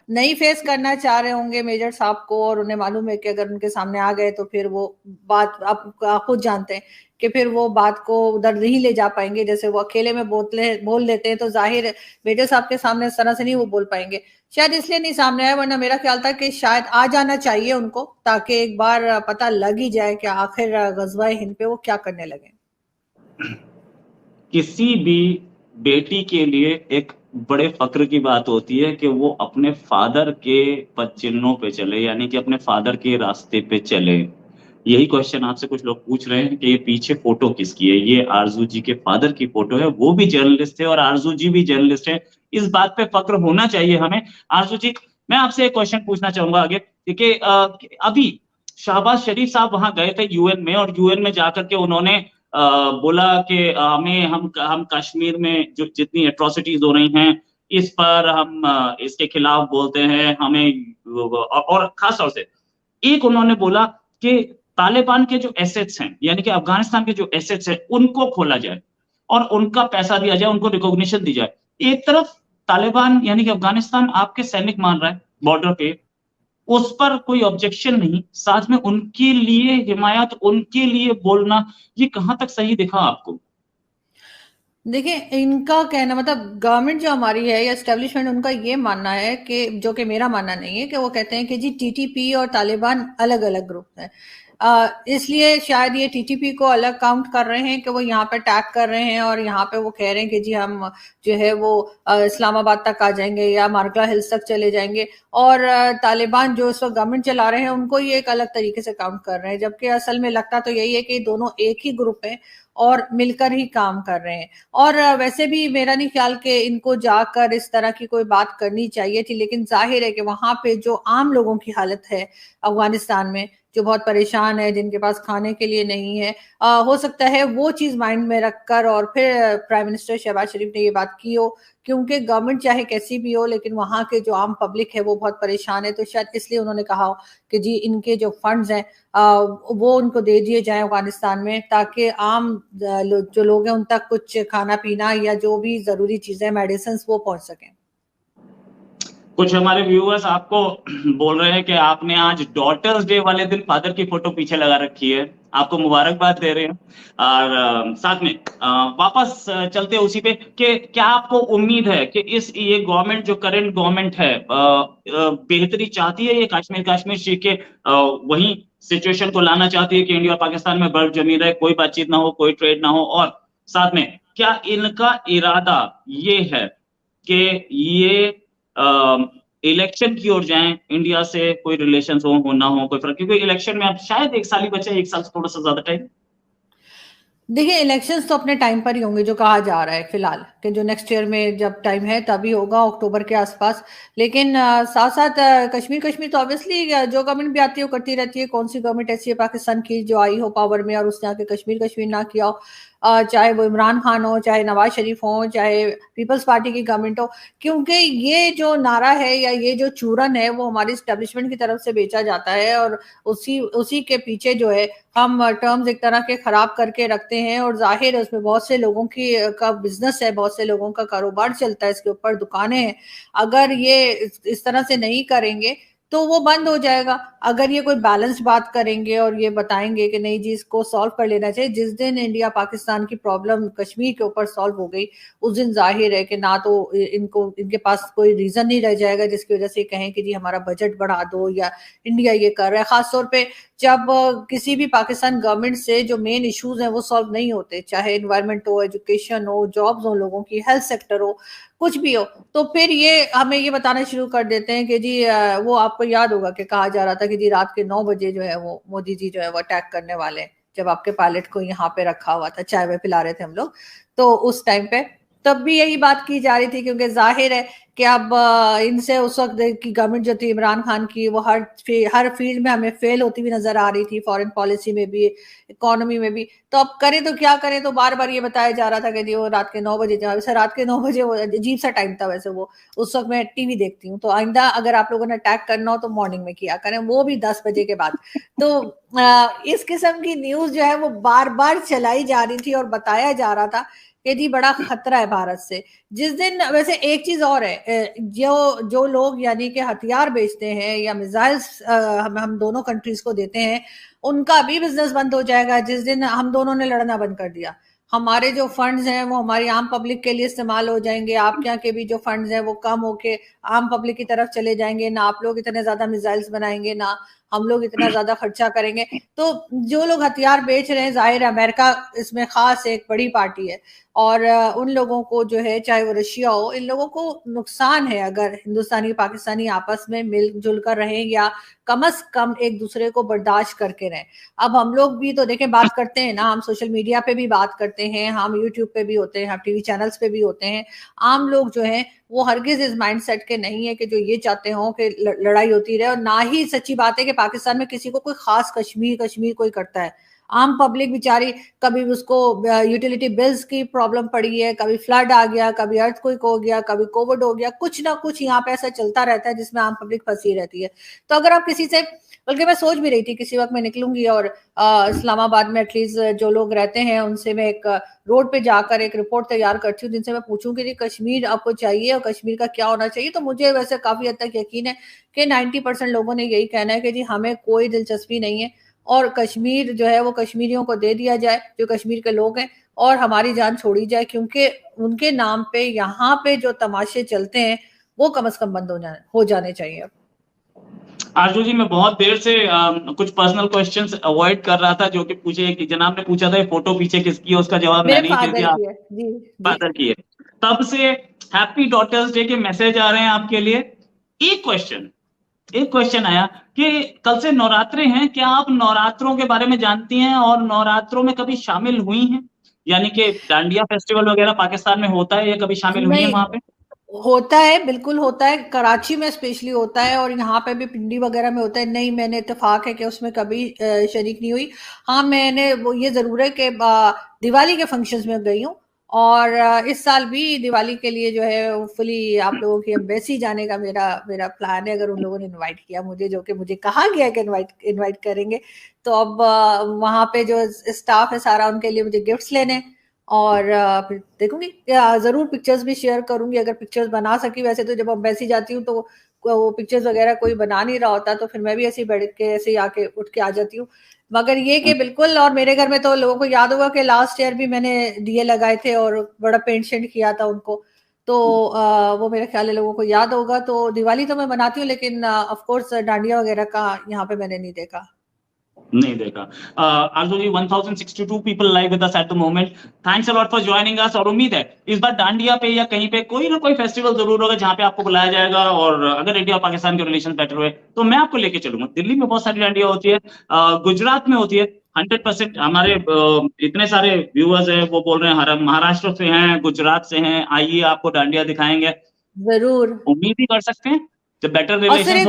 नहीं फेस करना चाह रहे होंगे मेजर साहब को, और उन्हें मालूम है कि अगर उनके सामने आ गए तो फिर वो बात, आप खुद जानते हैं कि फिर वो बात को उधर नहीं ले जा पाएंगे। जैसे वो अकेले में बोल लेते हैं तो जाहिर है मेजर साहब के सामने इस तरह से नहीं वो बोल पाएंगे। शायद इसलिए नहीं सामने आया, वरना मेरा ख्याल था कि शायद आ जाना चाहिए उनको, ताकि एक बार पता लग ही जाए कि आखिर गजवा हिंद पे वो क्या करने लगे। किसी भी बेटी के लिए एक बड़े फक्र की बात होती है कि वो अपने फादर के पद चिन्हों पे चले, यानी कि अपने फादर के रास्ते पे चले। यही क्वेश्चन आपसे कुछ लोग पूछ रहे हैं कि ये पीछे फोटो किसकी है। ये आरजू जी के फादर की फोटो है, वो भी जर्नलिस्ट है और आरजू जी भी जर्नलिस्ट है। इस बात पे फक्र होना चाहिए हमें। आरजू जी, मैं आपसे एक क्वेश्चन पूछना चाहूंगा आगे, कि अभी शहबाज शरीफ साहब वहां गए थे यूएन में, और यूएन में जाकर के उन्होंने बोला कि हमें हम कश्मीर में जो जितनी एट्रोसिटीज हो रही हैं इस पर हम इसके खिलाफ बोलते हैं हमें। और खास तौर से एक उन्होंने बोला कि तालिबान के जो एसेट्स हैं, यानी कि अफगानिस्तान के जो एसेट्स हैं उनको खोला जाए और उनका पैसा दिया जाए, उनको रिकॉग्निशन दी जाए। एक तरफ तालिबान यानी कि अफगानिस्तान आपके सैनिक मान रहा है बॉर्डर पे, उस पर कोई ऑब्जेक्शन नहीं, साथ में उनके लिए हिमायत, उनके लिए बोलना, ये कहां तक सही दिखा आपको? देखिए, इनका कहना मतलब गवर्नमेंट जो हमारी है या एस्टेब्लिशमेंट, उनका ये मानना है कि, जो कि मेरा मानना नहीं है, कि वो कहते हैं कि जी टीटीपी और तालिबान अलग अलग ग्रुप हैं। इसलिए शायद ये टीटीपी को अलग काउंट कर रहे हैं कि वो यहाँ पे अटैक कर रहे हैं, और यहाँ पे वो कह रहे हैं कि जी हम जो है वो इस्लामाबाद तक आ जाएंगे या मारगला हिल्स तक चले जाएंगे। और तालिबान जो इस वक्त गवर्नमेंट चला रहे हैं उनको ये एक अलग तरीके से काउंट कर रहे हैं, जबकि असल में लगता तो यही है कि दोनों एक ही ग्रुप है और मिलकर ही काम कर रहे हैं। और वैसे भी मेरा नहीं ख्याल कि इनको जाकर इस तरह की कोई बात करनी चाहिए थी, लेकिन जाहिर है कि वहां पे जो आम लोगों की हालत है अफगानिस्तान में, जो बहुत परेशान है, जिनके पास खाने के लिए नहीं है, हो सकता है वो चीज माइंड में रखकर और फिर प्राइम मिनिस्टर शहबाज शरीफ ने ये बात की हो। क्योंकि गवर्नमेंट चाहे कैसी भी हो, लेकिन वहां के जो आम पब्लिक है वो बहुत परेशान है, तो शायद इसलिए उन्होंने कहा हो कि जी इनके जो फंड्स हैं वो उनको दे दिए जाए अफगानिस्तान में, ताकि आम जो लोग हैं उन तक कुछ खाना पीना या जो भी जरूरी चीजें, मेडिसिन, वो पहुंच सकें। कुछ हमारे व्यूअर्स आपको बोल रहे हैं कि आपने आज डॉटर्स डे वाले दिन फादर की फोटो पीछे लगा रखी है, आपको मुबारकबाद दे रहे हैं। और साथ में वापस चलते हैं उसी पे कि क्या आपको उम्मीद है कि इस ये गवर्नमेंट जो करंट गवर्नमेंट है बेहतरी चाहती है, ये कश्मीर कश्मीर सीख के वही सिचुएशन को लाना चाहती है कि इंडिया और पाकिस्तान में बर्फ जमी रहे, कोई बातचीत ना हो, कोई ट्रेड ना हो? और साथ में क्या इनका इरादा ये है कि ये इलेक्शन की ओर जाएं, इंडिया से कोई रिलेशन हो ना हो कोई फर्क, क्योंकि इलेक्शन में अब शायद एक साल ही बचा है, एक साल से थोड़ा सा ज्यादा टाइम। देखिए, इलेक्शंस तो अपने टाइम पर ही होंगे, जो कहा जा रहा है फिलहाल कि जो नेक्स्ट ईयर में जब टाइम है तभी होगा, अक्टूबर के आसपास। लेकिन साथ साथ कश्मीर कश्मीर तो ऑब्वियसली जो गवर्नमेंट भी आती है वो करती रहती है। कौन सी गवर्नमेंट ऐसी है पाकिस्तान की जो आई हो पावर में और उसने आके कश्मीर कश्मीर ना किया हो? चाहे वो इमरान खान हो, चाहे नवाज शरीफ हो, चाहे पीपल्स पार्टी की गवर्नमेंट हो। क्योंकि ये जो नारा है या ये जो चूरन है वो हमारी स्टैब्लिशमेंट की तरफ से बेचा जाता है, और उसी उसी के पीछे जो है हम टर्म्स एक तरह के खराब करके रखते हैं, और जाहिर है उसमें बहुत से लोगों की का बिजनेस है, बहुत से लोगों का कारोबार चलता है, इसके ऊपर दुकानें हैं। अगर ये इस तरह से नहीं करेंगे तो वो बंद हो जाएगा। अगर ये कोई बैलेंस्ड बात करेंगे और ये बताएंगे कि नहीं जी इसको सॉल्व कर लेना चाहिए, जिस दिन इंडिया पाकिस्तान की प्रॉब्लम कश्मीर के ऊपर सॉल्व हो गई, उस दिन जाहिर है कि ना तो इनको इनके पास कोई रीजन नहीं रह जाएगा जिसकी वजह से कहें कि जी हमारा बजट बढ़ा दो या इंडिया ये कर रहा है। खासतौर पे जब किसी भी पाकिस्तान गवर्नमेंट से जो मेन इश्यूज हैं वो सॉल्व नहीं होते, चाहे एनवायरमेंट हो, एजुकेशन हो, जॉब्स हो, लोगों की हेल्थ सेक्टर हो, कुछ भी हो, तो फिर ये हमें ये बताना शुरू कर देते हैं कि जी वो आपको याद होगा कि कहा जा रहा था कि जी रात के 9 बजे जो है वो मोदी जी जो है वो अटैक करने वाले हैं, जब आपके पायलट को यहाँ पे रखा हुआ था, चाय में पिला रहे थे हम लोग, तो उस टाइम पे तब भी यही बात की जा रही थी। क्योंकि जाहिर है कि अब इनसे उस वक्त की गवर्नमेंट जो थी इमरान खान की, वो हर फील्ड में हमें फेल होती हुई नजर आ रही थी, फॉरेन पॉलिसी में भी, इकोनॉमी में भी। तो अब करें तो क्या करें, तो बार बार ये बताया जा रहा था कि जी वो रात के 9 बजे जाओ। वैसे रात के 9 बजे वो अजीब सा टाइम था, वैसे वो उस वक्त मैं टीवी देखती हूँ, तो आइंदा अगर आप लोगों ने अटैक करना हो तो मॉर्निंग में किया करें, वो भी 10 बजे के बाद। तो इस किस्म की न्यूज जो है वो बार बार चलाई जा रही थी और बताया जा रहा था कि जी बड़ा खतरा है भारत से। जिस दिन, वैसे एक चीज और है, जो लोग यानी कि हथियार बेचते हैं या मिसाइल्स हम दोनों कंट्रीज को देते हैं, उनका भी बिजनेस बंद हो जाएगा जिस दिन हम दोनों ने लड़ना बंद कर दिया। हमारे जो फंड्स हैं वो हमारी आम पब्लिक के लिए इस्तेमाल हो जाएंगे, आपके यहाँ के भी जो फंड्स हैं वो कम होके आम पब्लिक की तरफ चले जाएंगे, ना आप लोग इतने ज्यादा मिसाइल्स बनाएंगे, ना हम लोग इतना ज्यादा खर्चा करेंगे। तो जो लोग हथियार बेच रहे हैं, जाहिर है अमेरिका इसमें खास एक बड़ी पार्टी है, और उन लोगों को जो है, चाहे वो रशिया हो, इन लोगों को नुकसान है अगर हिंदुस्तानी पाकिस्तानी आपस में मिलजुल कर रहें या कम से कम एक दूसरे को बर्दाश्त करके रहें। अब हम लोग भी तो देखें, बात करते हैं ना, हम सोशल मीडिया पे भी बात करते हैं, हम यूट्यूब पे भी होते हैं, हम टीवी चैनल्स पे भी होते हैं। आम लोग जो हैं वो हरगिज इस माइंडसेट के नहीं है कि जो ये चाहते हो कि लड़ाई होती रहे, और ना ही सच्ची बात है कि पाकिस्तान में किसी को कोई खास कश्मीर कोई करता है। आम पब्लिक बेचारी, कभी उसको यूटिलिटी बिल्स की प्रॉब्लम पड़ी है, कभी फ्लड आ गया, कभी अर्थक्वेक हो गया, कभी कोविड हो गया, कुछ ना कुछ यहाँ पे ऐसा चलता रहता है जिसमें आम पब्लिक फंसी रहती है। तो अगर आप किसी से, बल्कि मैं सोच भी रही थी किसी वक्त मैं निकलूंगी और इस्लामाबाद में एटलीस्ट जो लोग रहते हैं उनसे मैं एक रोड पे जाकर एक रिपोर्ट तैयार करती हूँ जिनसे मैं पूछूंगी कि कश्मीर आपको चाहिए और कश्मीर का क्या होना चाहिए। तो मुझे वैसे काफी हद तक यकीन है कि 90% लोगों ने यही कहना है कि जी हमें कोई दिलचस्पी नहीं है, और कश्मीर जो है वो कश्मीरियों को दे दिया जाए, जो कश्मीर के लोग हैं, और हमारी जान छोड़ी जाए, क्योंकि उनके नाम पे यहाँ पे जो तमाशे चलते हैं वो कम से कम बंद हो जाने चाहिए। आरजू जी, मैं बहुत देर से कुछ पर्सनल क्वेश्चंस अवॉइड कर रहा था जो कि पूछे, एक जनाब ने पूछा था ये फोटो पीछे किसकी है, उसका जवाब मेरे मैंने ही दे फादर दिया, की है जी। फादर की है। तब से हैप्पी डॉटर्स डे के मैसेज आ रहे हैं आपके लिए। एक क्वेश्चन आया कि कल से नवरात्रे हैं, क्या आप नवरात्रों के बारे में जानती हैं और नवरात्रों में कभी शामिल हुई हैं? यानी कि डांडिया फेस्टिवल वगैरह पाकिस्तान में होता है या कभी शामिल हुई हैं नहीं, वहां पे? होता है, बिल्कुल होता है, कराची में स्पेशली होता है, और यहाँ पे भी पिंडी वगैरह में होता है। नहीं, मैंने इत्तेफाक है कि उसमें कभी शरीक नहीं हुई। हाँ, मैंने वो ये जरूर है कि दिवाली के फंक्शंस में गई हूँ, और इस साल भी दिवाली के लिए जो है होपफुली आप लोगों की एम्बेसी जाने का मेरा मेरा प्लान है, अगर उन लोगों ने इनवाइट किया मुझे, जो कि मुझे कहा गया कि इनवाइट करेंगे। तो अब वहाँ पे जो स्टाफ है सारा, उनके लिए मुझे गिफ्ट्स लेने हैं, और फिर देखूंगी, जरूर पिक्चर्स भी शेयर करूंगी अगर पिक्चर्स बना सकी। वैसे तो जब अम्बेसी जाती हूँ तो वो पिक्चर्स वगैरह कोई बना नहीं रहा होता, तो फिर मैं भी ऐसे ही बैठ के ऐसे ही आके उठ के आ जाती हूँ। मगर ये कि बिल्कुल, और मेरे घर में तो लोगों को याद होगा कि लास्ट ईयर भी मैंने दिए लगाए थे और बड़ा पेंट शेंट किया था उनको, तो वो मेरे ख्याल है लोगों को याद होगा। तो दिवाली तो मैं मनाती हूँ, लेकिन ऑफ कोर्स डांडिया वगैरह का यहाँ पे मैंने नहीं देखा। नहीं देखा। आरजू जी, 1062 people live with us at the moment. Thanks a lot for joining us, और उम्मीद है इस बार डांडिया पे या कहीं पे कोई ना कोई फेस्टिवल जरूर होगा जहां पे आपको बुलाया जाएगा, और अगर इंडिया और पाकिस्तान के रिलेशन बेटर हुए तो मैं आपको लेके चलूंगा। दिल्ली में बहुत सारी डांडिया होती है, गुजरात में होती है। 100% हमारे इतने सारे व्यूअर्स हैं, वो बोल रहे हैं महाराष्ट्र से हैं, गुजरात से हैं, आइए आपको डांडिया दिखाएंगे। जरूर। उम्मीद ही कर सकते हैं जब बेटर और रिलेशन सिर्फ